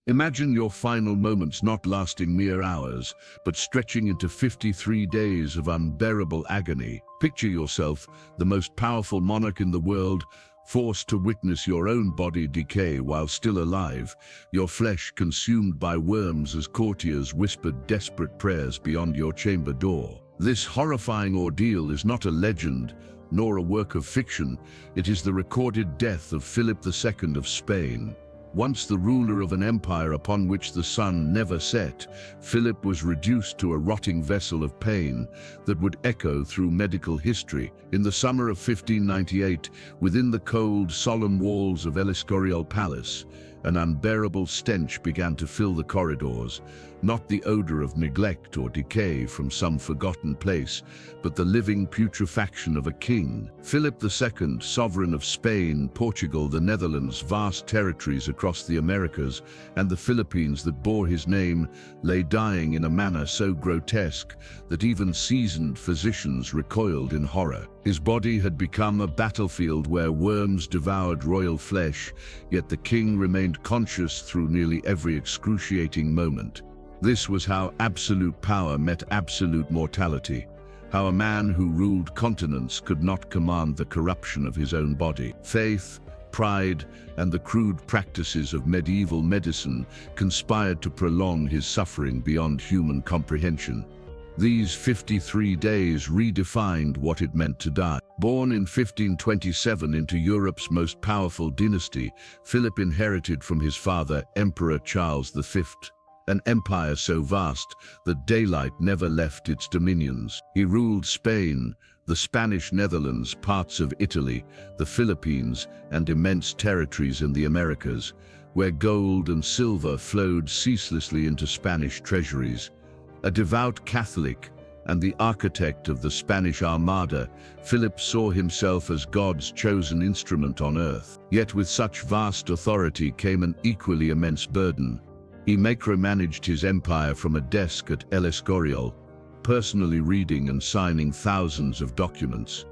Imagine your final moments not lasting mere hours, but stretching into 53 days of unbearable agony. Picture yourself, the most powerful monarch in the world, forced to witness your own body decay while still alive, your flesh consumed by worms as courtiers whispered desperate prayers beyond your chamber door. This horrifying ordeal is not a legend, nor a work of fiction. It is the recorded death of Philip II of Spain. Once the ruler of an empire upon which the sun never set, Philip was reduced to a rotting vessel of pain that would echo through medical history. In the summer of 1598, within the cold, solemn walls of El Escorial Palace, an unbearable stench began to fill the corridors, not the odor of neglect or decay from some forgotten place, but the living putrefaction of a king. Philip II, sovereign of Spain, Portugal, the Netherlands, vast territories across the Americas, and the Philippines that bore his name, lay dying in a manner so grotesque that even seasoned physicians recoiled in horror. His body had become a battlefield where worms devoured royal flesh, yet the king remained conscious through nearly every excruciating moment. This was how absolute power met absolute mortality, how a man who ruled continents could not command the corruption of his own body. Faith, pride, and the crude practices of medieval medicine conspired to prolong his suffering beyond human comprehension. These 53 days redefined what it meant to die. Born in 1527 into Europe's most powerful dynasty, Philip inherited from his father, Emperor Charles V, an empire so vast that daylight never left its dominions. He ruled Spain, the Spanish Netherlands, parts of Italy, the Philippines, and immense territories in the Americas, where gold and silver flowed ceaselessly into Spanish treasuries. A devout Catholic and the architect of the Spanish Armada, Philip saw himself as God's chosen instrument on earth. Yet with such vast authority came an equally immense burden. He micromanaged his empire from a desk at El Escorial, personally reading and signing thousands of documents.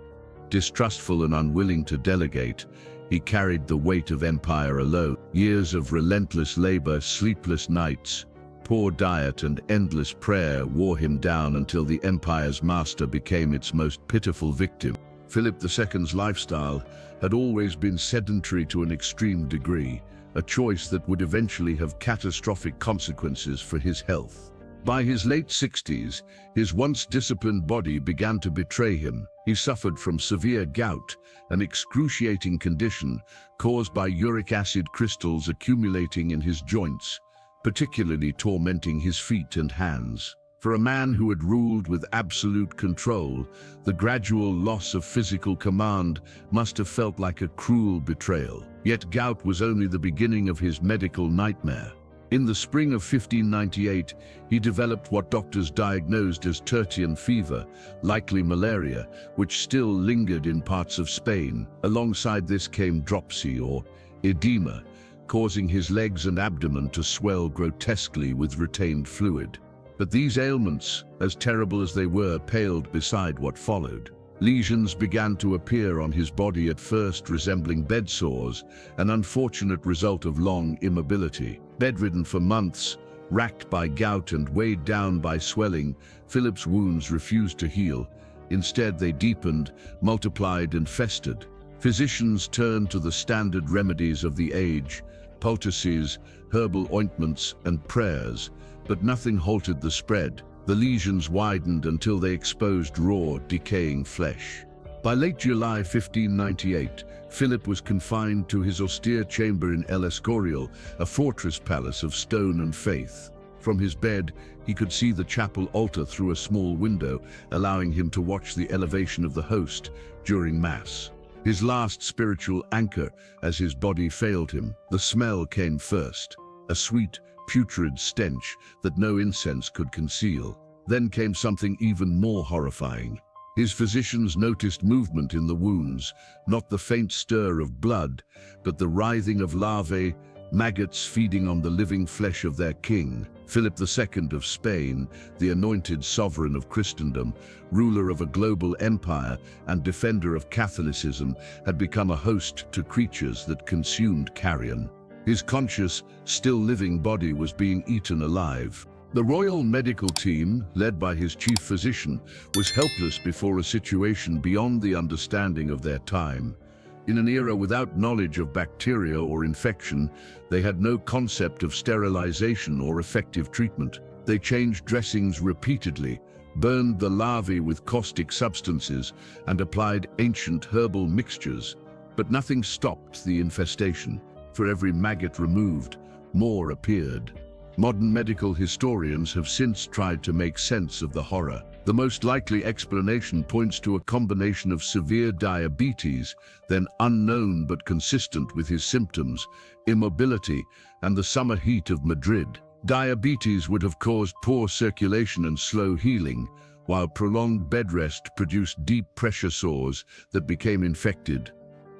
Distrustful and unwilling to delegate, he carried the weight of empire alone. Years of relentless labor, sleepless nights, poor diet, and endless prayer wore him down until the empire's master became its most pitiful victim. Philip II's lifestyle had always been sedentary to an extreme degree, a choice that would eventually have catastrophic consequences for his health. By his late 60s, his once disciplined body began to betray him. He suffered from severe gout, an excruciating condition caused by uric acid crystals accumulating in his joints, particularly tormenting his feet and hands. For a man who had ruled with absolute control, the gradual loss of physical command must have felt like a cruel betrayal. Yet gout was only the beginning of his medical nightmare. In the spring of 1598, he developed what doctors diagnosed as tertian fever, likely malaria, which still lingered in parts of Spain. Alongside this came dropsy or edema, causing his legs and abdomen to swell grotesquely with retained fluid. But these ailments, as terrible as they were, paled beside what followed. Lesions began to appear on his body, at first resembling bed sores, an unfortunate result of long immobility. Bedridden for months, racked by gout and weighed down by swelling, Philip's wounds refused to heal. Instead, they deepened, multiplied, and festered. Physicians turned to the standard remedies of the age, poultices, herbal ointments, and prayers, but nothing halted the spread. The lesions widened until they exposed raw, decaying flesh. By late July 1598, Philip was confined to his austere chamber in El Escorial, a fortress palace of stone and faith. From his bed, he could see the chapel altar through a small window, allowing him to watch the elevation of the host during Mass. His last spiritual anchor as his body failed him. The smell came first, a sweet, putrid stench that no incense could conceal. Then came something even more horrifying. His physicians noticed movement in the wounds, not the faint stir of blood, but the writhing of larvae, maggots feeding on the living flesh of their king. Philip II of Spain, the anointed sovereign of Christendom, ruler of a global empire and defender of Catholicism, had become a host to creatures that consumed carrion. His conscious, still living body was being eaten alive. The royal medical team, led by his chief physician, was helpless before a situation beyond the understanding of their time. In an era without knowledge of bacteria or infection, they had no concept of sterilization or effective treatment. They changed dressings repeatedly, burned the larvae with caustic substances, and applied ancient herbal mixtures. But nothing stopped the infestation. For every maggot removed, more appeared. Modern medical historians have since tried to make sense of the horror. The most likely explanation points to a combination of severe diabetes, then unknown but consistent with his symptoms, immobility, and the summer heat of Madrid. Diabetes would have caused poor circulation and slow healing, while prolonged bed rest produced deep pressure sores that became infected.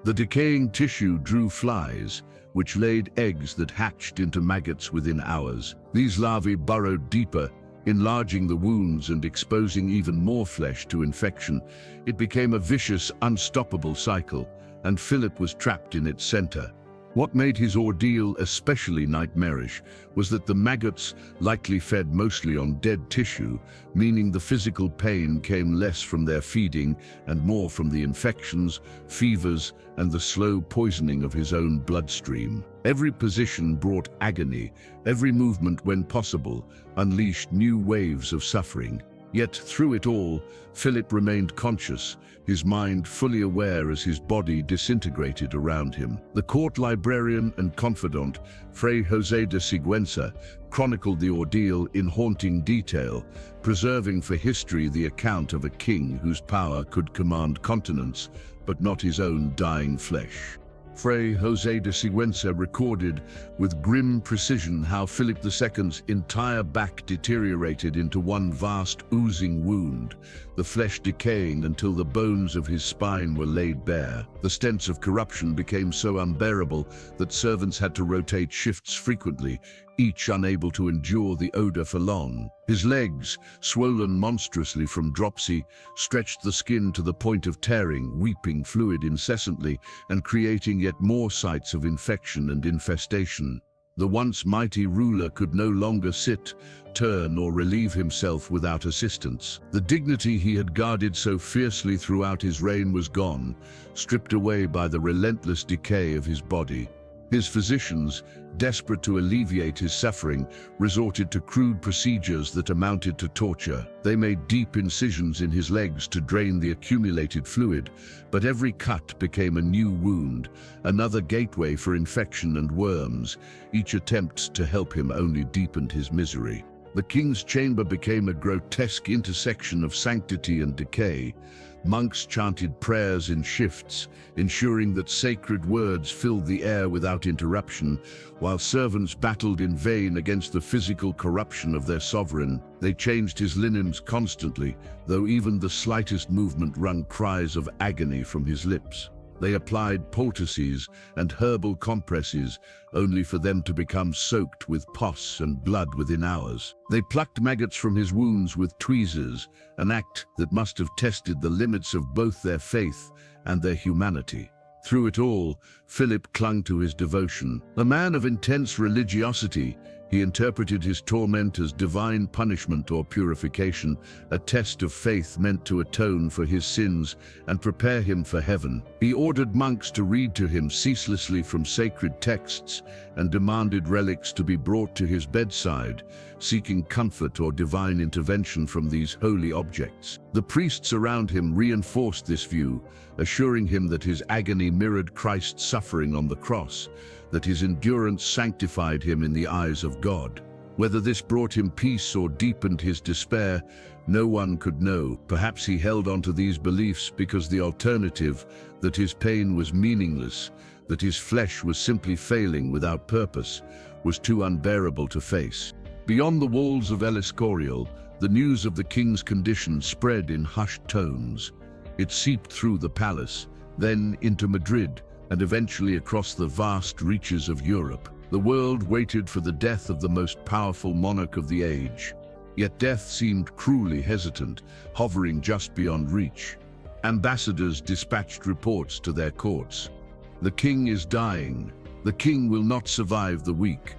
The decaying tissue drew flies, which laid eggs that hatched into maggots within hours. These larvae burrowed deeper, enlarging the wounds and exposing even more flesh to infection. It became a vicious, unstoppable cycle, and Philip was trapped in its center. What made his ordeal especially nightmarish was that the maggots likely fed mostly on dead tissue, meaning the physical pain came less from their feeding and more from the infections, fevers, and the slow poisoning of his own bloodstream. Every position brought agony, every movement, when possible, unleashed new waves of suffering. Yet through it all, Philip remained conscious, his mind fully aware as his body disintegrated around him. The court librarian and confidant, Fray José de Sigüenza, chronicled the ordeal in haunting detail, preserving for history the account of a king whose power could command continents, but not his own dying flesh. Fray José de Sigüenza recorded with grim precision how Philip II's entire back deteriorated into one vast oozing wound, the flesh decaying until the bones of his spine were laid bare. The stench of corruption became so unbearable that servants had to rotate shifts frequently, each unable to endure the odor for long. His legs, swollen monstrously from dropsy, stretched the skin to the point of tearing, weeping fluid incessantly and creating yet more sites of infection and infestation. The once mighty ruler could no longer sit, turn, or relieve himself without assistance. The dignity he had guarded so fiercely throughout his reign was gone, stripped away by the relentless decay of his body. His physicians, desperate to alleviate his suffering, resorted to crude procedures that amounted to torture. They made deep incisions in his legs to drain the accumulated fluid, but every cut became a new wound, another gateway for infection and worms. Each attempt to help him only deepened his misery. The king's chamber became a grotesque intersection of sanctity and decay. Monks chanted prayers in shifts, ensuring that sacred words filled the air without interruption, while servants battled in vain against the physical corruption of their sovereign. They changed his linens constantly, though even the slightest movement wrung cries of agony from his lips. They applied poultices and herbal compresses, only for them to become soaked with pus and blood within hours. They plucked maggots from his wounds with tweezers, an act that must have tested the limits of both their faith and their humanity. Through it all, Philip clung to his devotion. A man of intense religiosity, he interpreted his torment as divine punishment or purification, a test of faith meant to atone for his sins and prepare him for heaven. He ordered monks to read to him ceaselessly from sacred texts and demanded relics to be brought to his bedside, seeking comfort or divine intervention from these holy objects. The priests around him reinforced this view, assuring him that his agony mirrored Christ's suffering on the cross, that his endurance sanctified him in the eyes of God. Whether this brought him peace or deepened his despair, no one could know. Perhaps he held on to these beliefs because the alternative, that his pain was meaningless, that his flesh was simply failing without purpose, was too unbearable to face. Beyond the walls of El Escorial, the news of the king's condition spread in hushed tones. It seeped through the palace, then into Madrid, and eventually across the vast reaches of Europe. The world waited for the death of the most powerful monarch of the age. Yet death seemed cruelly hesitant, hovering just beyond reach. Ambassadors dispatched reports to their courts. "The king is dying," The king will not survive the week.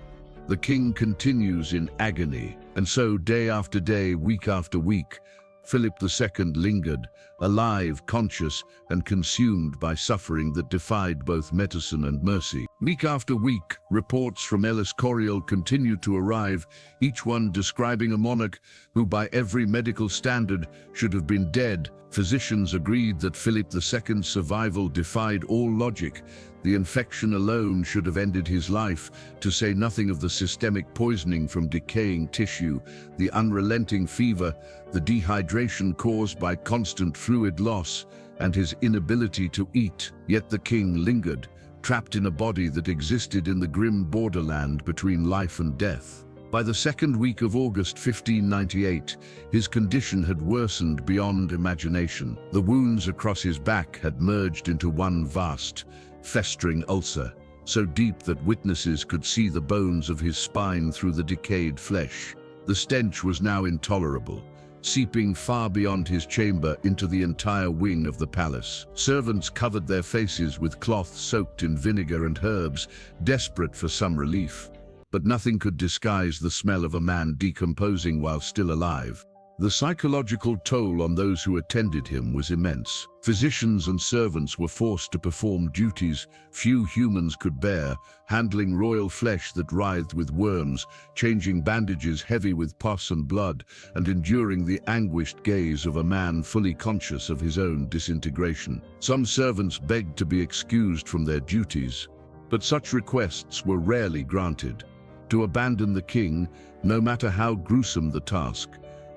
The king continues in agony. And so, day after day, week after week, Philip II lingered, alive, conscious, and consumed by suffering that defied both medicine and mercy. Week after week, reports from Ellis Coriol continued to arrive, each one describing a monarch who, by every medical standard, should have been dead. Physicians agreed that Philip II's survival defied all logic. The infection alone should have ended his life, to say nothing of the systemic poisoning from decaying tissue, the unrelenting fever, the dehydration caused by constant fluid loss, and his inability to eat. Yet the king lingered, trapped in a body that existed in the grim borderland between life and death. By the second week of August 1598, his condition had worsened beyond imagination. The wounds across his back had merged into one vast, festering ulcer, so deep that witnesses could see the bones of his spine through the decayed flesh. The stench was now intolerable, seeping far beyond his chamber into the entire wing of the palace. Servants covered their faces with cloths soaked in vinegar and herbs, desperate for some relief. But nothing could disguise the smell of a man decomposing while still alive. The psychological toll on those who attended him was immense. Physicians and servants were forced to perform duties few humans could bear, handling royal flesh that writhed with worms, changing bandages heavy with pus and blood, and enduring the anguished gaze of a man fully conscious of his own disintegration. Some servants begged to be excused from their duties, but such requests were rarely granted. To abandon the king, no matter how gruesome the task,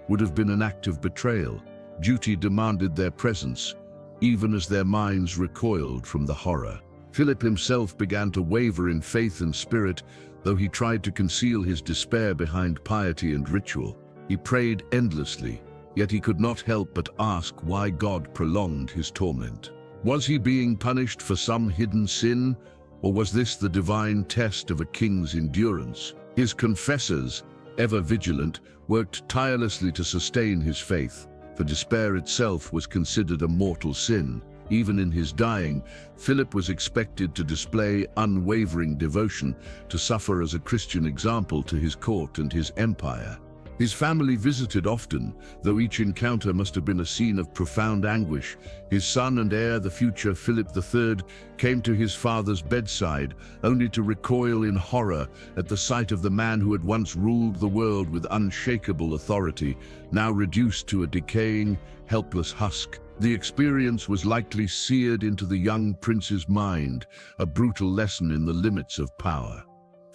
would have been an act of betrayal. Duty demanded their presence, even as their minds recoiled from the horror. Philip himself began to waver in faith and spirit, though he tried to conceal his despair behind piety and ritual. He prayed endlessly, yet he could not help but ask why God prolonged his torment. Was he being punished for some hidden sin, or was this the divine test of a king's endurance? His confessors, ever vigilant, worked tirelessly to sustain his faith, for despair itself was considered a mortal sin. Even in his dying, Philip was expected to display unwavering devotion, to suffer as a Christian example to his court and his empire. His family visited often, though each encounter must have been a scene of profound anguish. His son and heir, the future Philip III, came to his father's bedside, only to recoil in horror at the sight of the man who had once ruled the world with unshakable authority, now reduced to a decaying, helpless husk. The experience was likely seared into the young prince's mind, a brutal lesson in the limits of power.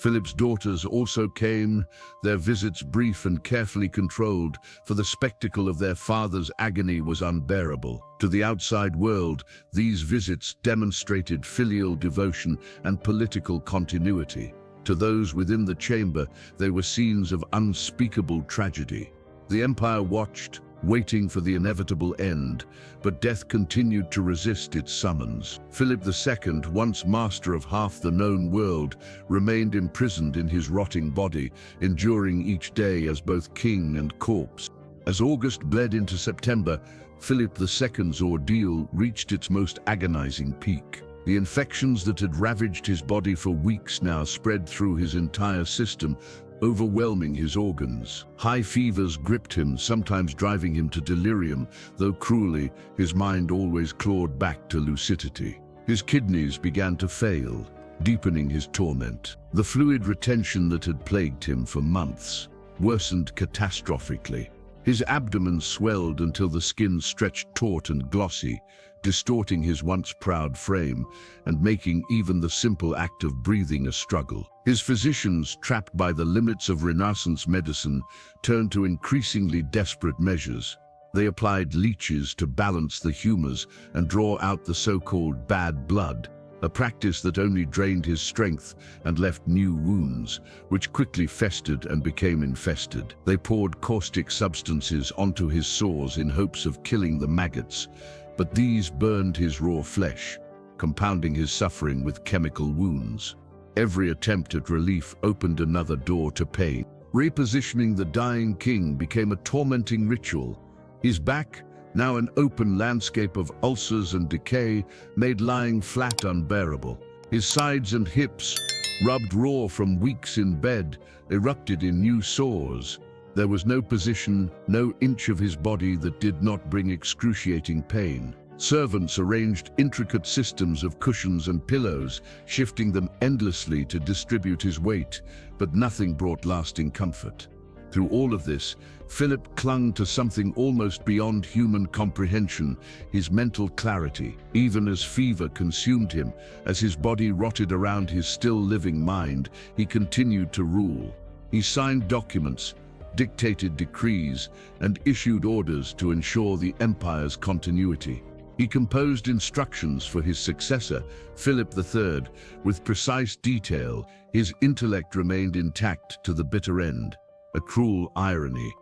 Philip's daughters also came, their visits brief and carefully controlled, for the spectacle of their father's agony was unbearable. To the outside world, these visits demonstrated filial devotion and political continuity. To those within the chamber, they were scenes of unspeakable tragedy. The empire watched, waiting for the inevitable end, but death continued to resist its summons. Philip II, once master of half the known world, remained imprisoned in his rotting body, enduring each day as both king and corpse. As August bled into September, Philip II's ordeal reached its most agonizing peak. The infections that had ravaged his body for weeks now spread through his entire system, overwhelming his organs. High fevers gripped him, sometimes driving him to delirium, though cruelly, his mind always clawed back to lucidity. His kidneys began to fail, deepening his torment. The fluid retention that had plagued him for months worsened catastrophically. His abdomen swelled until the skin stretched taut and glossy, distorting his once proud frame and making even the simple act of breathing a struggle. His physicians, trapped by the limits of Renaissance medicine, turned to increasingly desperate measures. They applied leeches to balance the humors and draw out the so-called bad blood, a practice that only drained his strength and left new wounds, which quickly festered and became infested. They poured caustic substances onto his sores in hopes of killing the maggots, but these burned his raw flesh, compounding his suffering with chemical wounds. Every attempt at relief opened another door to pain. Repositioning the dying king became a tormenting ritual. His back, now an open landscape of ulcers and decay, made lying flat unbearable. His sides and hips, rubbed raw from weeks in bed, erupted in new sores. There was no position, no inch of his body that did not bring excruciating pain. Servants arranged intricate systems of cushions and pillows, shifting them endlessly to distribute his weight, but nothing brought lasting comfort. Through all of this, Philip clung to something almost beyond human comprehension, his mental clarity. Even as fever consumed him, as his body rotted around his still-living mind, he continued to rule. He signed documents, dictated decrees, and issued orders to ensure the empire's continuity. He composed instructions for his successor, Philip III, with precise detail. His intellect remained intact to the bitter end. A cruel irony,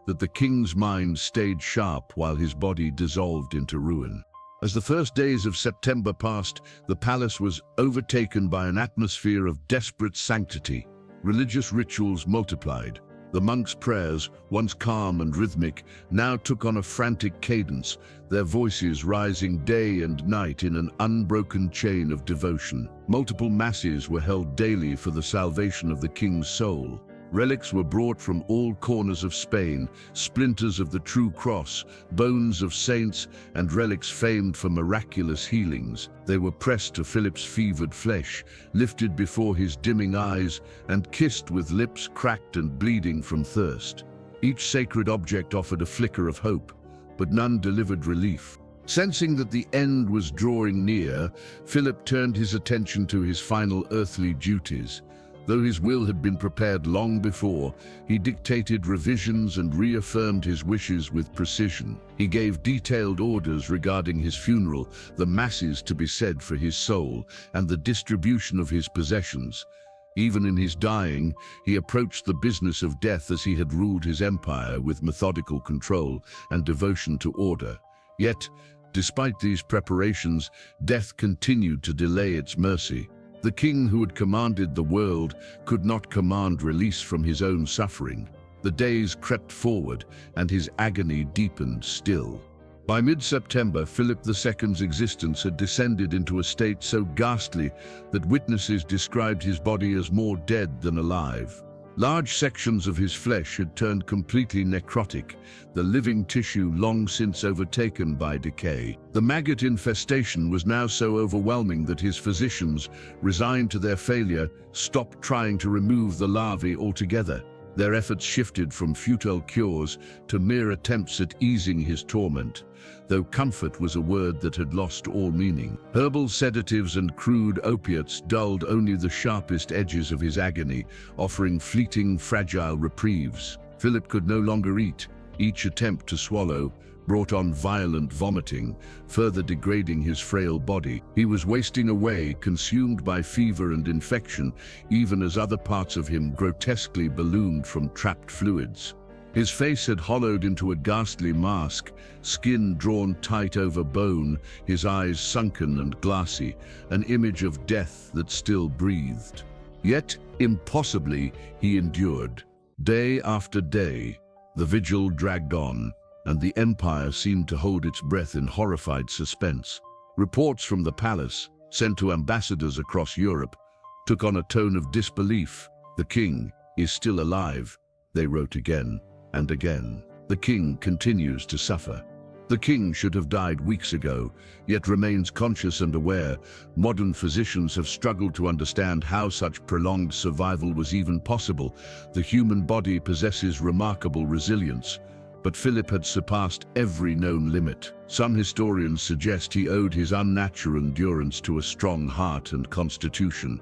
that the king's mind stayed sharp while his body dissolved into ruin. As the first days of September passed, the palace was overtaken by an atmosphere of desperate sanctity. Religious rituals multiplied. The monks' prayers, once calm and rhythmic, now took on a frantic cadence, their voices rising day and night in an unbroken chain of devotion. Multiple masses were held daily for the salvation of the king's soul. Relics were brought from all corners of Spain, splinters of the true cross, bones of saints, and relics famed for miraculous healings. They were pressed to Philip's fevered flesh, lifted before his dimming eyes, and kissed with lips cracked and bleeding from thirst. Each sacred object offered a flicker of hope, but none delivered relief. Sensing that the end was drawing near, Philip turned his attention to his final earthly duties. Though his will had been prepared long before, he dictated revisions and reaffirmed his wishes with precision. He gave detailed orders regarding his funeral, the masses to be said for his soul, and the distribution of his possessions. Even in his dying, he approached the business of death as he had ruled his empire, with methodical control and devotion to order. Yet, despite these preparations, death continued to delay its mercy. The king who had commanded the world could not command release from his own suffering. The days crept forward, and his agony deepened still. By mid-September, Philip II's existence had descended into a state so ghastly that witnesses described his body as more dead than alive. Large sections of his flesh had turned completely necrotic, the living tissue long since overtaken by decay. The maggot infestation was now so overwhelming that his physicians, resigned to their failure, stopped trying to remove the larvae altogether. Their efforts shifted from futile cures to mere attempts at easing his torment, though comfort was a word that had lost all meaning. Herbal sedatives and crude opiates dulled only the sharpest edges of his agony, offering fleeting, fragile reprieves. Philip could no longer eat. Each attempt to swallow brought on violent vomiting, further degrading his frail body. He was wasting away, consumed by fever and infection, even as other parts of him grotesquely ballooned from trapped fluids. His face had hollowed into a ghastly mask, skin drawn tight over bone, his eyes sunken and glassy, an image of death that still breathed. Yet, impossibly, he endured. Day after day, the vigil dragged on, and the empire seemed to hold its breath in horrified suspense. Reports from the palace, sent to ambassadors across Europe, took on a tone of disbelief. "The king is still alive," they wrote again and again. "The king continues to suffer. The king should have died weeks ago, yet remains conscious and aware." Modern physicians have struggled to understand how such prolonged survival was even possible. The human body possesses remarkable resilience, but Philip had surpassed every known limit. Some historians suggest he owed his unnatural endurance to a strong heart and constitution,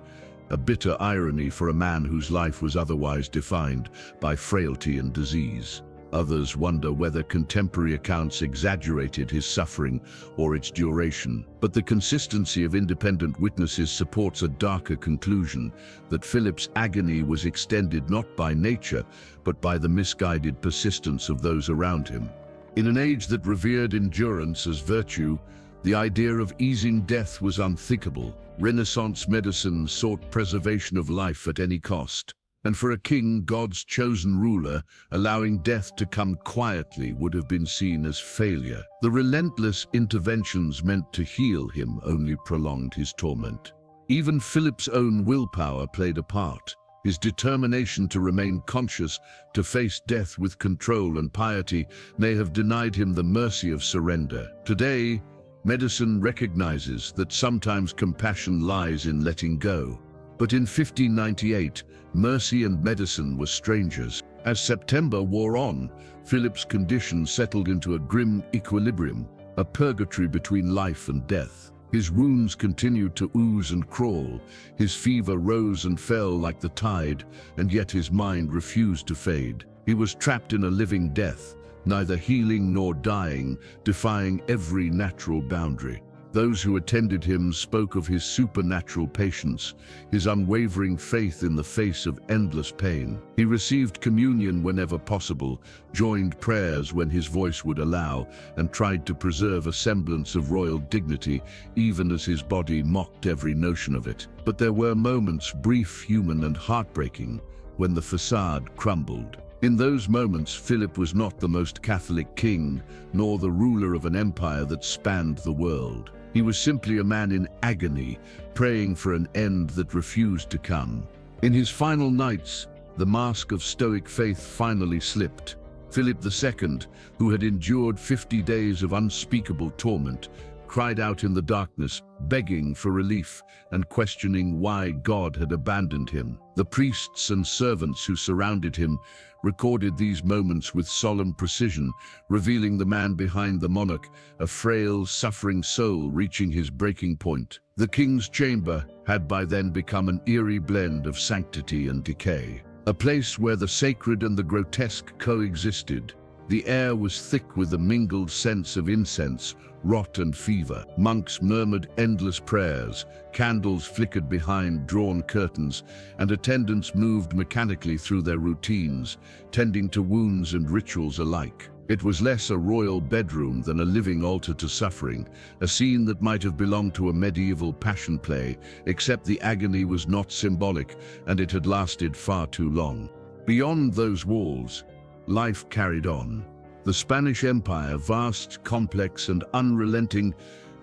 a bitter irony for a man whose life was otherwise defined by frailty and disease. Others wonder whether contemporary accounts exaggerated his suffering or its duration, but the consistency of independent witnesses supports a darker conclusion, that Philip's agony was extended not by nature, but by the misguided persistence of those around him. In an age that revered endurance as virtue, the idea of easing death was unthinkable. Renaissance medicine sought preservation of life at any cost. And for a king, God's chosen ruler, allowing death to come quietly would have been seen as failure. The relentless interventions meant to heal him only prolonged his torment. Even Philip's own willpower played a part. His determination to remain conscious, to face death with control and piety, may have denied him the mercy of surrender. Today, medicine recognizes that sometimes compassion lies in letting go. But in 1598, mercy and medicine were strangers. As September wore on, Philip's condition settled into a grim equilibrium, a purgatory between life and death. His wounds continued to ooze and crawl, his fever rose and fell like the tide, and yet his mind refused to fade. He was trapped in a living death, neither healing nor dying, defying every natural boundary. Those who attended him spoke of his supernatural patience, his unwavering faith in the face of endless pain. He received communion whenever possible, joined prayers when his voice would allow, and tried to preserve a semblance of royal dignity, even as his body mocked every notion of it. But there were moments, brief, human, and heartbreaking, when the facade crumbled. In those moments, Philip was not the most Catholic king, nor the ruler of an empire that spanned the world. He was simply a man in agony, praying for an end that refused to come. In his final nights, the mask of stoic faith finally slipped. Philip II, who had endured 50 days of unspeakable torment, cried out in the darkness, begging for relief and questioning why God had abandoned him. The priests and servants who surrounded him recorded these moments with solemn precision, revealing the man behind the monarch, a frail, suffering soul reaching his breaking point. The king's chamber had by then become an eerie blend of sanctity and decay, a place where the sacred and the grotesque coexisted. The air was thick with a mingled sense of incense, rot and fever. Monks murmured endless prayers, candles flickered behind drawn curtains, and attendants moved mechanically through their routines, tending to wounds and rituals alike. It was less a royal bedroom than a living altar to suffering, a scene that might have belonged to a medieval passion play, except the agony was not symbolic, and it had lasted far too long. Beyond those walls, life carried on. The Spanish Empire, vast, complex, and unrelenting,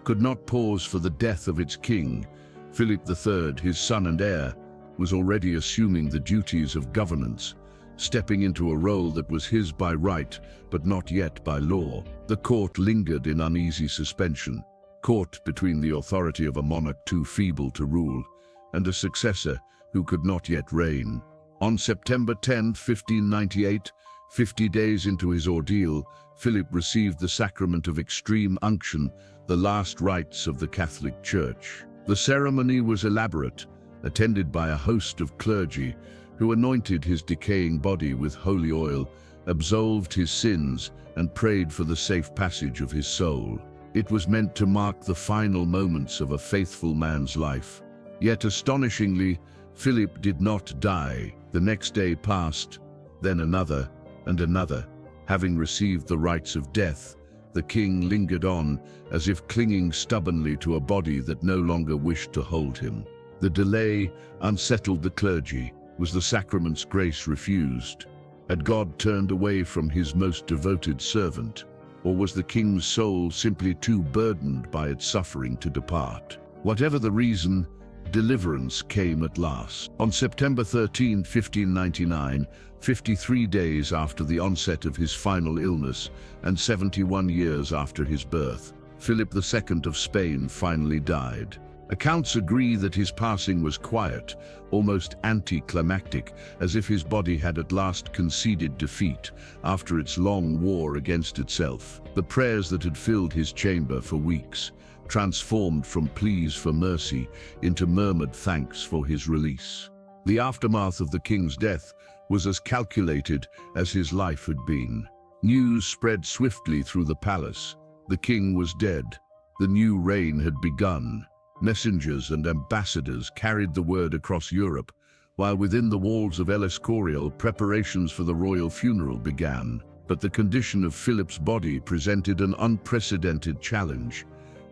could not pause for the death of its king. Philip III, his son and heir, was already assuming the duties of governance, stepping into a role that was his by right, but not yet by law. The court lingered in uneasy suspension, caught between the authority of a monarch too feeble to rule, and a successor who could not yet reign. On September 10, 1598, 50 days into his ordeal, Philip received the sacrament of extreme unction, the last rites of the Catholic Church. The ceremony was elaborate, attended by a host of clergy who anointed his decaying body with holy oil, absolved his sins, and prayed for the safe passage of his soul. It was meant to mark the final moments of a faithful man's life. Yet astonishingly, Philip did not die. The next day passed, then another, and another. Having received the rites of death, the king lingered on, as if clinging stubbornly to a body that no longer wished to hold him. The delay unsettled the clergy. Was the sacrament's grace refused? Had God turned away from his most devoted servant? Or was the king's soul simply too burdened by its suffering to depart? Whatever the reason, deliverance came at last. On September 13, 1599, 53 days after the onset of his final illness and 71 years after his birth, Philip II of Spain finally died. Accounts agree that his passing was quiet, almost anticlimactic, as if his body had at last conceded defeat after its long war against itself. The prayers that had filled his chamber for weeks transformed from pleas for mercy into murmured thanks for his release. The aftermath of the king's death was as calculated as his life had been. News spread swiftly through the palace. The king was dead. The new reign had begun. Messengers and ambassadors carried the word across Europe, while within the walls of El Escorial, preparations for the royal funeral began. But the condition of Philip's body presented an unprecedented challenge.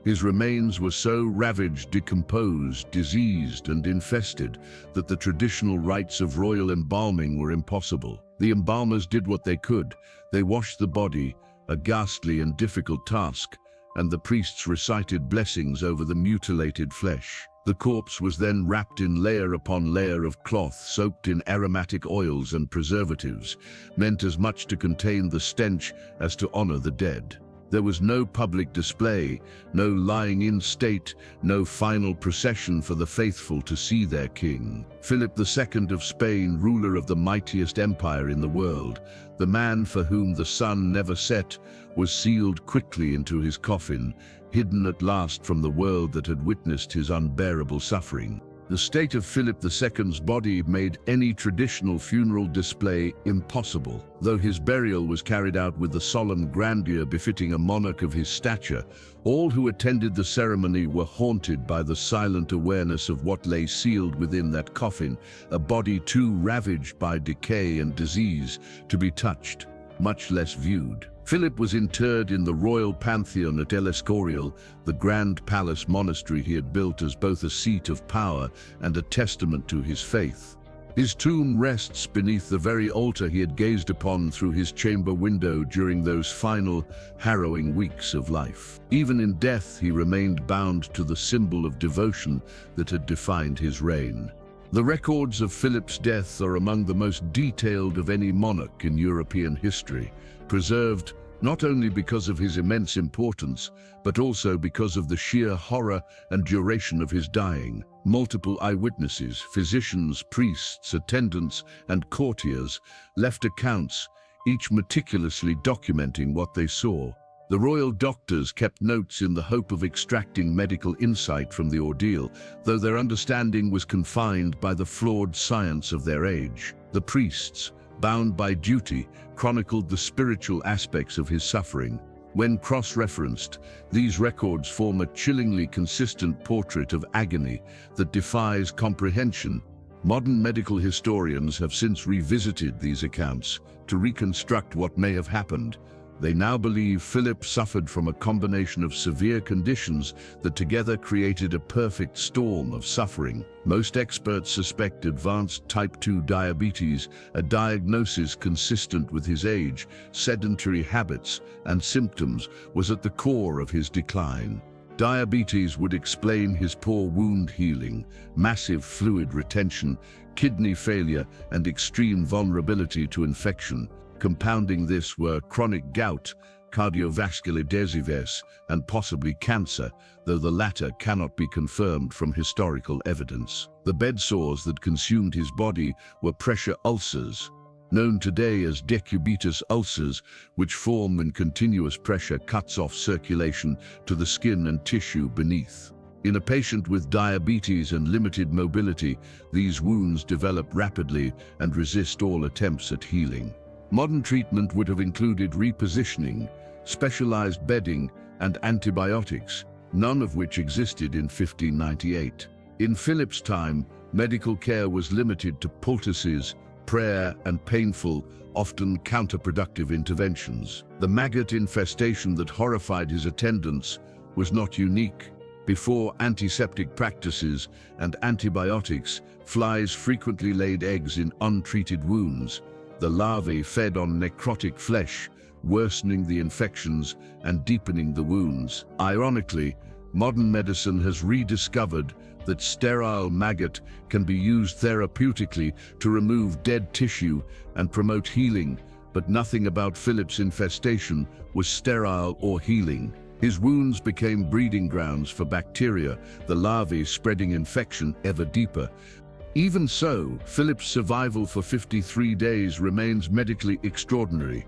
His remains were so ravaged, decomposed, diseased, and infested that the traditional rites of royal embalming were impossible. The embalmers did what they could. They washed the body, a ghastly and difficult task, and the priests recited blessings over the mutilated flesh. The corpse was then wrapped in layer upon layer of cloth soaked in aromatic oils and preservatives, meant as much to contain the stench as to honor the dead. There was no public display, no lying in state, no final procession for the faithful to see their king. Philip II of Spain, ruler of the mightiest empire in the world, the man for whom the sun never set, was sealed quickly into his coffin, hidden at last from the world that had witnessed his unbearable suffering. The state of Philip II's body made any traditional funeral display impossible. Though his burial was carried out with the solemn grandeur befitting a monarch of his stature, all who attended the ceremony were haunted by the silent awareness of what lay sealed within that coffin, a body too ravaged by decay and disease to be touched, much less viewed. Philip was interred in the royal pantheon at El Escorial, the grand palace monastery he had built as both a seat of power and a testament to his faith. His tomb rests beneath the very altar he had gazed upon through his chamber window during those final, harrowing weeks of life. Even in death, he remained bound to the symbol of devotion that had defined his reign. The records of Philip's death are among the most detailed of any monarch in European history, preserved not only because of his immense importance, but also because of the sheer horror and duration of his dying. Multiple eyewitnesses, physicians, priests, attendants, and courtiers left accounts, each meticulously documenting what they saw. The royal doctors kept notes in the hope of extracting medical insight from the ordeal, though their understanding was confined by the flawed science of their age. The priests, bound by duty, chronicled the spiritual aspects of his suffering. When cross-referenced, these records form a chillingly consistent portrait of agony that defies comprehension. Modern medical historians have since revisited these accounts to reconstruct what may have happened. They now believe Philip suffered from a combination of severe conditions that together created a perfect storm of suffering. Most experts suspect advanced type 2 diabetes, a diagnosis consistent with his age, sedentary habits, and symptoms, was at the core of his decline. Diabetes would explain his poor wound healing, massive fluid retention, kidney failure, and extreme vulnerability to infection. Compounding this were chronic gout, cardiovascular disease, and possibly cancer, though the latter cannot be confirmed from historical evidence. The bed sores that consumed his body were pressure ulcers, known today as decubitus ulcers, which form when continuous pressure cuts off circulation to the skin and tissue beneath. In a patient with diabetes and limited mobility, these wounds develop rapidly and resist all attempts at healing. Modern treatment would have included repositioning, specialized bedding, and antibiotics, none of which existed in 1598. In Philip's time, medical care was limited to poultices, prayer, and painful, often counterproductive interventions. The maggot infestation that horrified his attendants was not unique. Before antiseptic practices and antibiotics, flies frequently laid eggs in untreated wounds. The larvae fed on necrotic flesh, worsening the infections and deepening the wounds. Ironically, modern medicine has rediscovered that sterile maggot can be used therapeutically to remove dead tissue and promote healing, but nothing about Philip's infestation was sterile or healing. His wounds became breeding grounds for bacteria, the larvae spreading infection ever deeper. Even so, Philip's survival for 53 days remains medically extraordinary.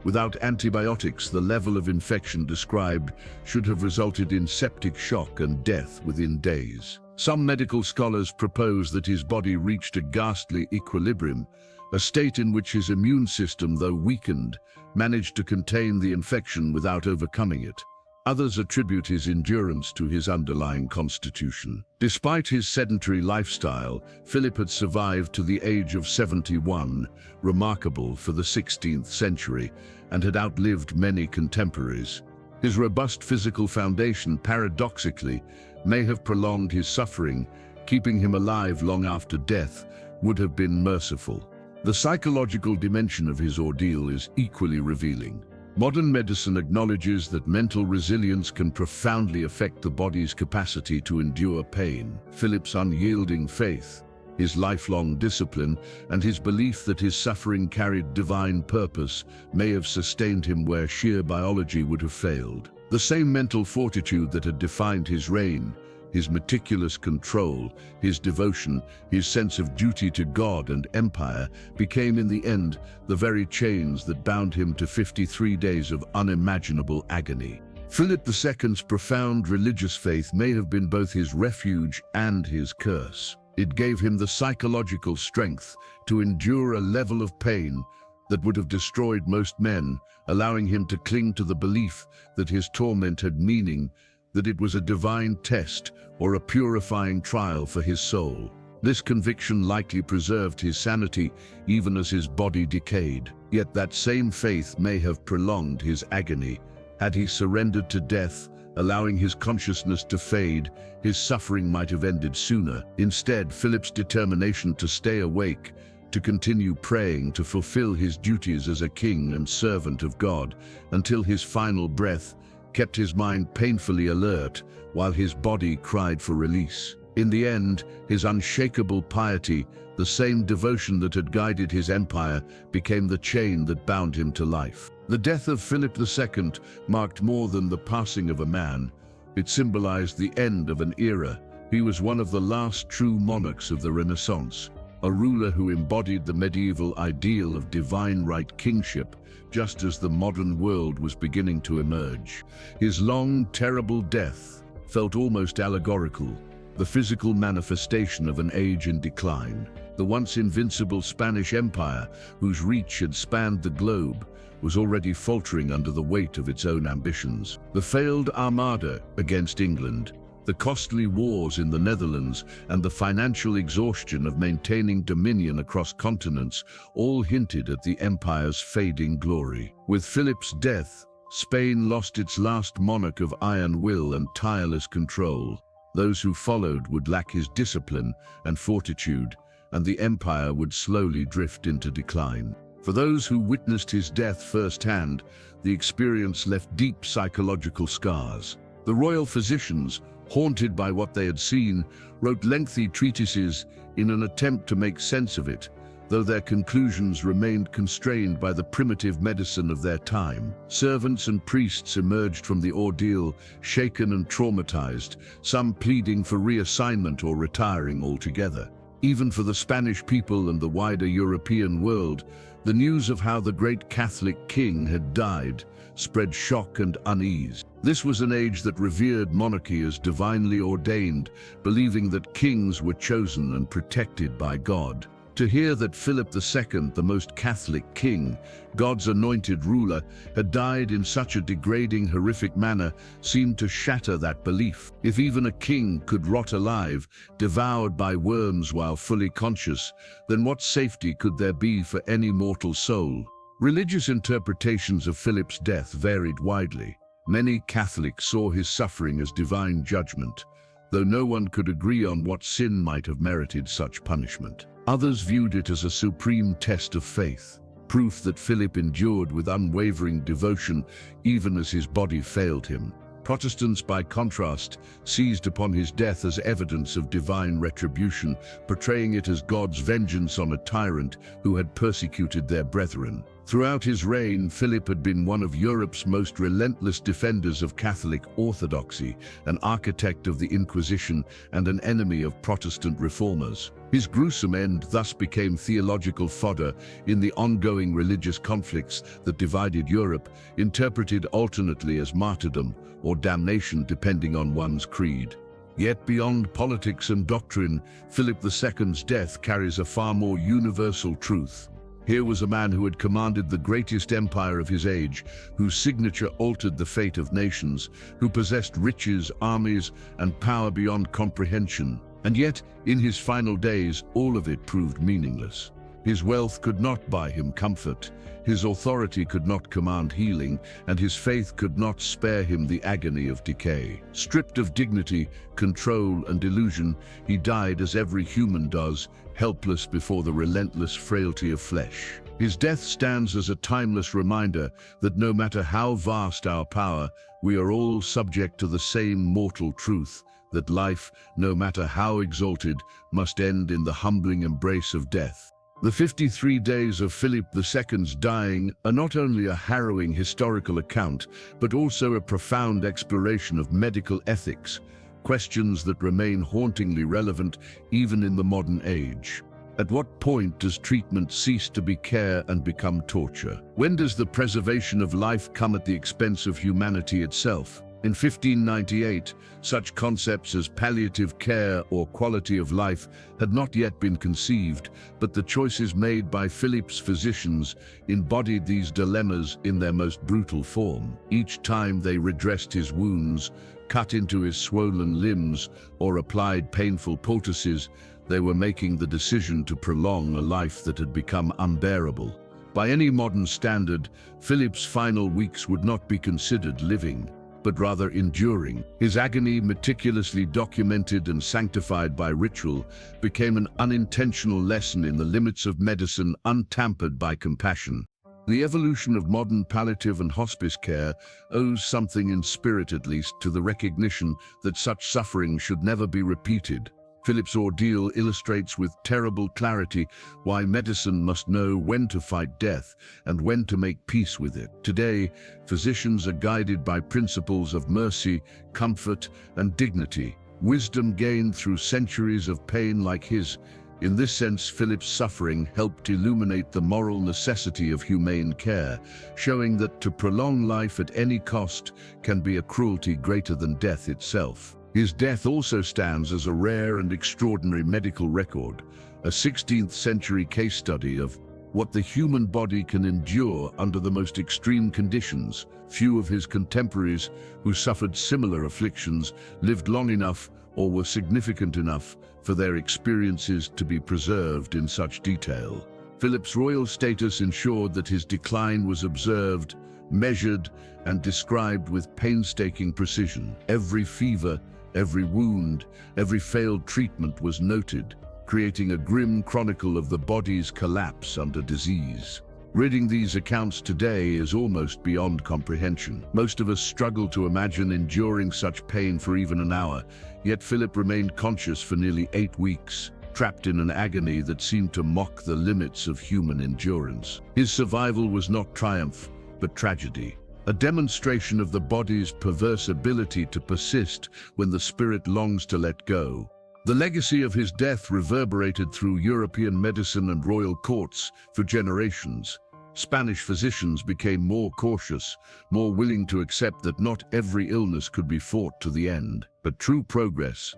Without antibiotics, the level of infection described should have resulted in septic shock and death within days. Some medical scholars propose that his body reached a ghastly equilibrium, a state in which his immune system, though weakened, managed to contain the infection without overcoming it. Others attribute his endurance to his underlying constitution. Despite his sedentary lifestyle, Philip had survived to the age of 71, remarkable for the 16th century, and had outlived many contemporaries. His robust physical foundation, paradoxically, may have prolonged his suffering. Keeping him alive long after death would have been merciful. The psychological dimension of his ordeal is equally revealing. Modern medicine acknowledges that mental resilience can profoundly affect the body's capacity to endure pain. Philip's unyielding faith, his lifelong discipline, and his belief that his suffering carried divine purpose may have sustained him where sheer biology would have failed. The same mental fortitude that had defined his reign, his meticulous control, his devotion, his sense of duty to God and empire, became in the end the very chains that bound him to 53 days of unimaginable agony. Philip II's profound religious faith may have been both his refuge and his curse. It gave him the psychological strength to endure a level of pain that would have destroyed most men, allowing him to cling to the belief that his torment had meaning, that it was a divine test or a purifying trial for his soul. This conviction likely preserved his sanity even as his body decayed. Yet that same faith may have prolonged his agony. Had he surrendered to death, allowing his consciousness to fade, his suffering might have ended sooner. Instead, Philip's determination to stay awake, to continue praying, to fulfill his duties as a king and servant of God until his final breath, kept his mind painfully alert while his body cried for release. In the end, his unshakable piety, the same devotion that had guided his empire, became the chain that bound him to life. The death of Philip II marked more than the passing of a man. It symbolized the end of an era. He was one of the last true monarchs of the Renaissance, a ruler who embodied the medieval ideal of divine right kingship, just as the modern world was beginning to emerge. His long, terrible death felt almost allegorical, the physical manifestation of an age in decline. The once invincible Spanish Empire, whose reach had spanned the globe, was already faltering under the weight of its own ambitions. The failed Armada against England, the costly wars in the Netherlands, and the financial exhaustion of maintaining dominion across continents all hinted at the empire's fading glory. With Philip's death, Spain lost its last monarch of iron will and tireless control. Those who followed would lack his discipline and fortitude, and the empire would slowly drift into decline. For those who witnessed his death firsthand, the experience left deep psychological scars. The royal physicians, haunted by what they had seen, wrote lengthy treatises in an attempt to make sense of it, though their conclusions remained constrained by the primitive medicine of their time. Servants and priests emerged from the ordeal, shaken and traumatized, some pleading for reassignment or retiring altogether. Even for the Spanish people and the wider European world, the news of how the great Catholic king had died spread shock and unease. This was an age that revered monarchy as divinely ordained, believing that kings were chosen and protected by God. To hear that Philip II, the most Catholic king, God's anointed ruler, had died in such a degrading, horrific manner seemed to shatter that belief. If even a king could rot alive, devoured by worms while fully conscious, then what safety could there be for any mortal soul? Religious interpretations of Philip's death varied widely. Many Catholics saw his suffering as divine judgment, though no one could agree on what sin might have merited such punishment. Others viewed it as a supreme test of faith, proof that Philip endured with unwavering devotion even as his body failed him. Protestants, by contrast, seized upon his death as evidence of divine retribution, portraying it as God's vengeance on a tyrant who had persecuted their brethren. Throughout his reign, Philip had been one of Europe's most relentless defenders of Catholic orthodoxy, an architect of the Inquisition and an enemy of Protestant reformers. His gruesome end thus became theological fodder in the ongoing religious conflicts that divided Europe, interpreted alternately as martyrdom or damnation depending on one's creed. Yet beyond politics and doctrine, Philip II's death carries a far more universal truth. Here was a man who had commanded the greatest empire of his age, whose signature altered the fate of nations, who possessed riches, armies, and power beyond comprehension. And yet, in his final days, all of it proved meaningless. His wealth could not buy him comfort, his authority could not command healing, and his faith could not spare him the agony of decay. Stripped of dignity, control, and illusion, he died as every human does, helpless before the relentless frailty of flesh. His death stands as a timeless reminder that no matter how vast our power, we are all subject to the same mortal truth, that life, no matter how exalted, must end in the humbling embrace of death. The 53 days of Philip II's dying are not only a harrowing historical account, but also a profound exploration of medical ethics, questions that remain hauntingly relevant even in the modern age. At what point does treatment cease to be care and become torture? When does the preservation of life come at the expense of humanity itself? In 1598, such concepts as palliative care or quality of life had not yet been conceived, but the choices made by Philip's physicians embodied these dilemmas in their most brutal form. Each time they redressed his wounds, cut into his swollen limbs, or applied painful poultices, they were making the decision to prolong a life that had become unbearable. By any modern standard, Philip's final weeks would not be considered living, but rather enduring. His agony, meticulously documented and sanctified by ritual, became an unintentional lesson in the limits of medicine untampered by compassion. The evolution of modern palliative and hospice care owes something, in spirit at least, to the recognition that such suffering should never be repeated. Philip's ordeal illustrates with terrible clarity why medicine must know when to fight death and when to make peace with it. Today, physicians are guided by principles of mercy, comfort, and dignity, wisdom gained through centuries of pain like his. In this sense, Philip's suffering helped illuminate the moral necessity of humane care, showing that to prolong life at any cost can be a cruelty greater than death itself. His death also stands as a rare and extraordinary medical record, a 16th century case study of what the human body can endure under the most extreme conditions. Few of his contemporaries who suffered similar afflictions lived long enough or were significant enough for their experiences to be preserved in such detail. Philip's royal status ensured that his decline was observed, measured, and described with painstaking precision. Every fever, every wound, every failed treatment was noted, creating a grim chronicle of the body's collapse under disease. Reading these accounts today is almost beyond comprehension. Most of us struggle to imagine enduring such pain for even an hour, yet Philip remained conscious for nearly 8 weeks, trapped in an agony that seemed to mock the limits of human endurance. His survival was not triumph, but tragedy, a demonstration of the body's perverse ability to persist when the spirit longs to let go. The legacy of his death reverberated through European medicine and royal courts for generations. Spanish physicians became more cautious, more willing to accept that not every illness could be fought to the end. But true progress,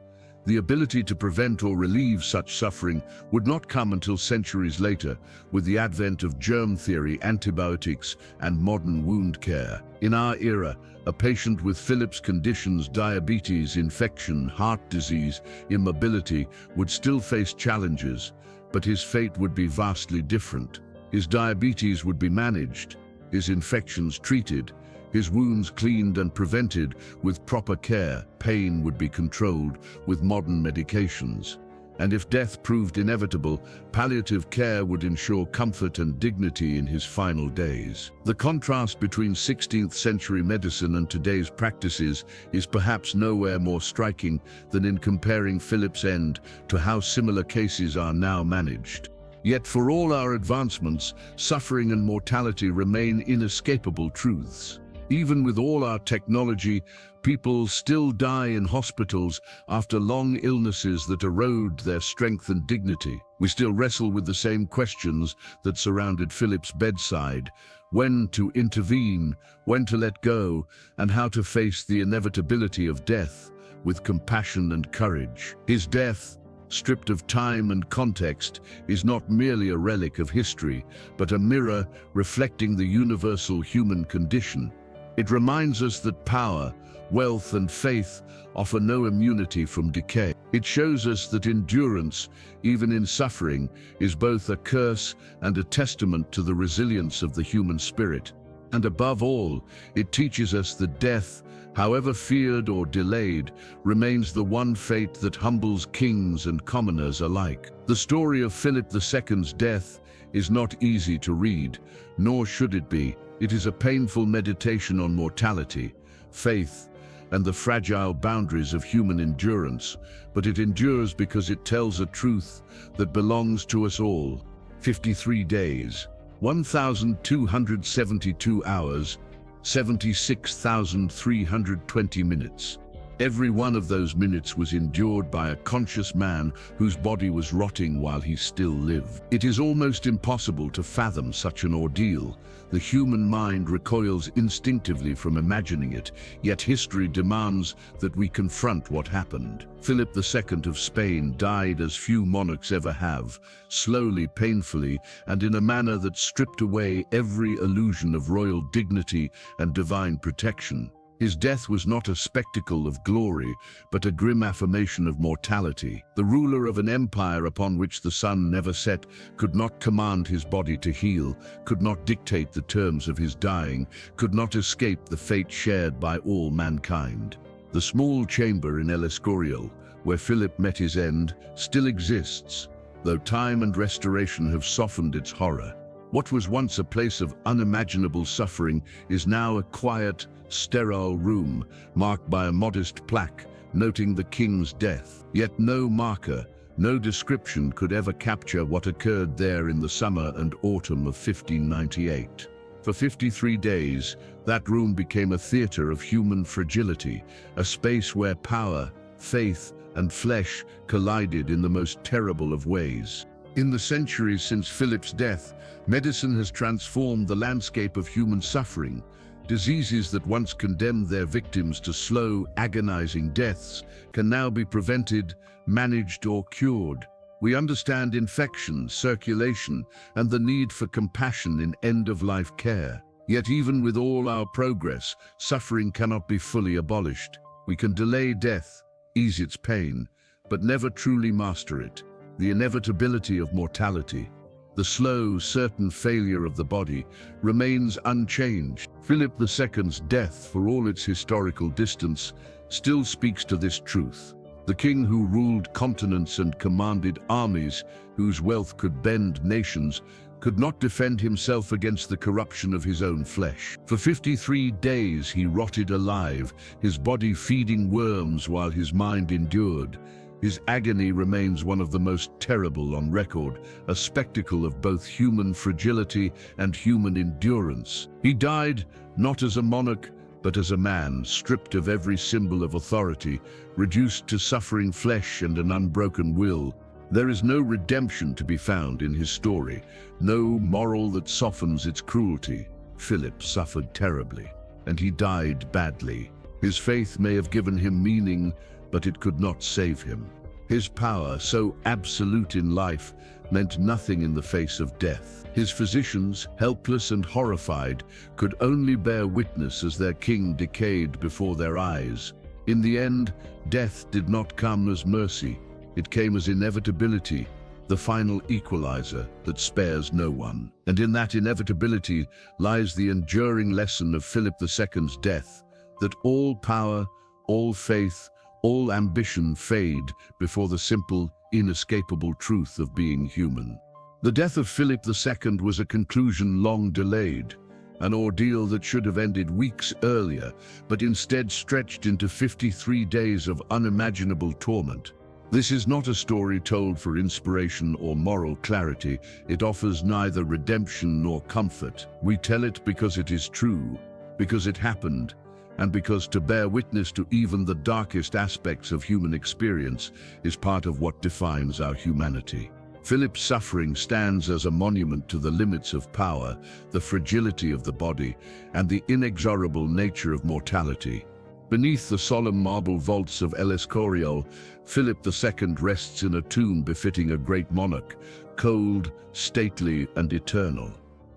the ability to prevent or relieve such suffering, would not come until centuries later, with the advent of germ theory, antibiotics, and modern wound care. In our era, a patient with Philip's conditions, diabetes, infection, heart disease, immobility, would still face challenges, but his fate would be vastly different. His diabetes would be managed, his infections treated, his wounds cleaned and prevented with proper care. Pain would be controlled with modern medications. And if death proved inevitable, palliative care would ensure comfort and dignity in his final days. The contrast between 16th century medicine and today's practices is perhaps nowhere more striking than in comparing Philip's end to how similar cases are now managed. Yet for all our advancements, suffering and mortality remain inescapable truths. Even with all our technology, people still die in hospitals after long illnesses that erode their strength and dignity. We still wrestle with the same questions that surrounded Philip's bedside: when to intervene, when to let go, and how to face the inevitability of death with compassion and courage. His death, stripped of time and context, is not merely a relic of history, but a mirror reflecting the universal human condition. It reminds us that power, wealth, and faith offer no immunity from decay. It shows us that endurance, even in suffering, is both a curse and a testament to the resilience of the human spirit. And above all, it teaches us that death, however feared or delayed, remains the one fate that humbles kings and commoners alike. The story of Philip II's death is not easy to read, nor should it be. It is a painful meditation on mortality, faith, and the fragile boundaries of human endurance, but it endures because it tells a truth that belongs to us all. 53 days, 1,272 hours, 76,320 minutes. Every one of those minutes was endured by a conscious man whose body was rotting while he still lived. It is almost impossible to fathom such an ordeal. The human mind recoils instinctively from imagining it, yet history demands that we confront what happened. Philip II of Spain died as few monarchs ever have, slowly, painfully, and in a manner that stripped away every illusion of royal dignity and divine protection. His death was not a spectacle of glory, but a grim affirmation of mortality. The ruler of an empire upon which the sun never set could not command his body to heal, could not dictate the terms of his dying, could not escape the fate shared by all mankind. The small chamber in El Escorial, where Philip met his end, still exists, though time and restoration have softened its horror. What was once a place of unimaginable suffering is now a quiet, sterile room, marked by a modest plaque noting the king's death. Yet no marker, no description could ever capture what occurred there in the summer and autumn of 1598. For 53 days, that room became a theater of human fragility, a space where power, faith, and flesh collided in the most terrible of ways. In the centuries since Philip's death, medicine has transformed the landscape of human suffering. Diseases that once condemned their victims to slow, agonizing deaths can now be prevented, managed, or cured. We understand infection, circulation, and the need for compassion in end-of-life care. Yet even with all our progress, suffering cannot be fully abolished. We can delay death, ease its pain, but never truly master it. The inevitability of mortality, the slow, certain failure of the body, remains unchanged. Philip II's death, for all its historical distance, still speaks to this truth. The king who ruled continents and commanded armies, whose wealth could bend nations, could not defend himself against the corruption of his own flesh. For 53 days he rotted alive, his body feeding worms while his mind endured. His agony remains one of the most terrible on record, a spectacle of both human fragility and human endurance. He died not as a monarch, but as a man, stripped of every symbol of authority, reduced to suffering flesh and an unbroken will. There is no redemption to be found in his story, no moral that softens its cruelty. Philip suffered terribly, and he died badly. His faith may have given him meaning, but it could not save him. His power, so absolute in life, meant nothing in the face of death. His physicians, helpless and horrified, could only bear witness as their king decayed before their eyes. In the end, death did not come as mercy. It came as inevitability, the final equalizer that spares no one. And in that inevitability lies the enduring lesson of Philip II's death, that all power, all faith, all ambition fade before the simple, inescapable truth of being human. The death of Philip II was a conclusion long delayed, an ordeal that should have ended weeks earlier, but instead stretched into 53 days of unimaginable torment. This is not a story told for inspiration or moral clarity. It offers neither redemption nor comfort. We tell it because it is true, because it happened, and because to bear witness to even the darkest aspects of human experience is part of what defines our humanity. Philip's suffering stands as a monument to the limits of power, the fragility of the body, and the inexorable nature of mortality. Beneath the solemn marble vaults of El Escorial, Philip II rests in a tomb befitting a great monarch, cold, stately, and eternal.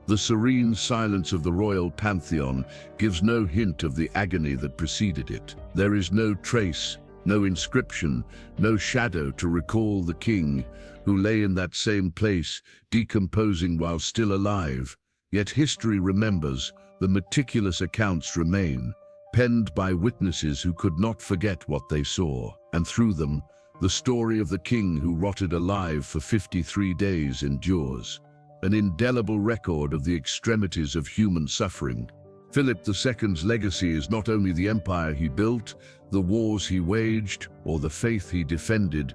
The serene silence of the royal pantheon gives no hint of the agony that preceded it. There is no trace, no inscription, no shadow to recall the king who lay in that same place, decomposing while still alive. Yet history remembers, the meticulous accounts remain, penned by witnesses who could not forget what they saw. And through them, the story of the king who rotted alive for 53 days endures. an indelible record of the extremities of human suffering. Philip II's legacy is not only the empire he built, the wars he waged, or the faith he defended,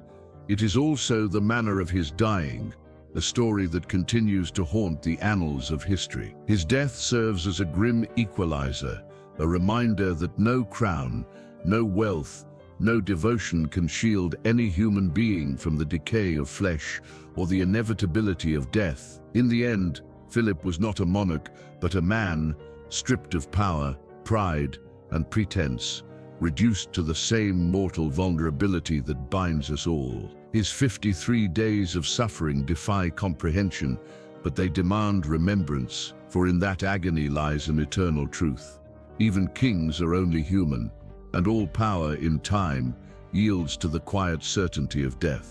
it is also the manner of his dying, a story that continues to haunt the annals of history. His death serves as a grim equalizer, a reminder that no crown, no wealth, no devotion can shield any human being from the decay of flesh or the inevitability of death. In the end, Philip was not a monarch, but a man, stripped of power, pride, and pretense, reduced to the same mortal vulnerability that binds us all. His 53 days of suffering defy comprehension, but they demand remembrance, for in that agony lies an eternal truth. Even kings are only human, and all power in time yields to the quiet certainty of death.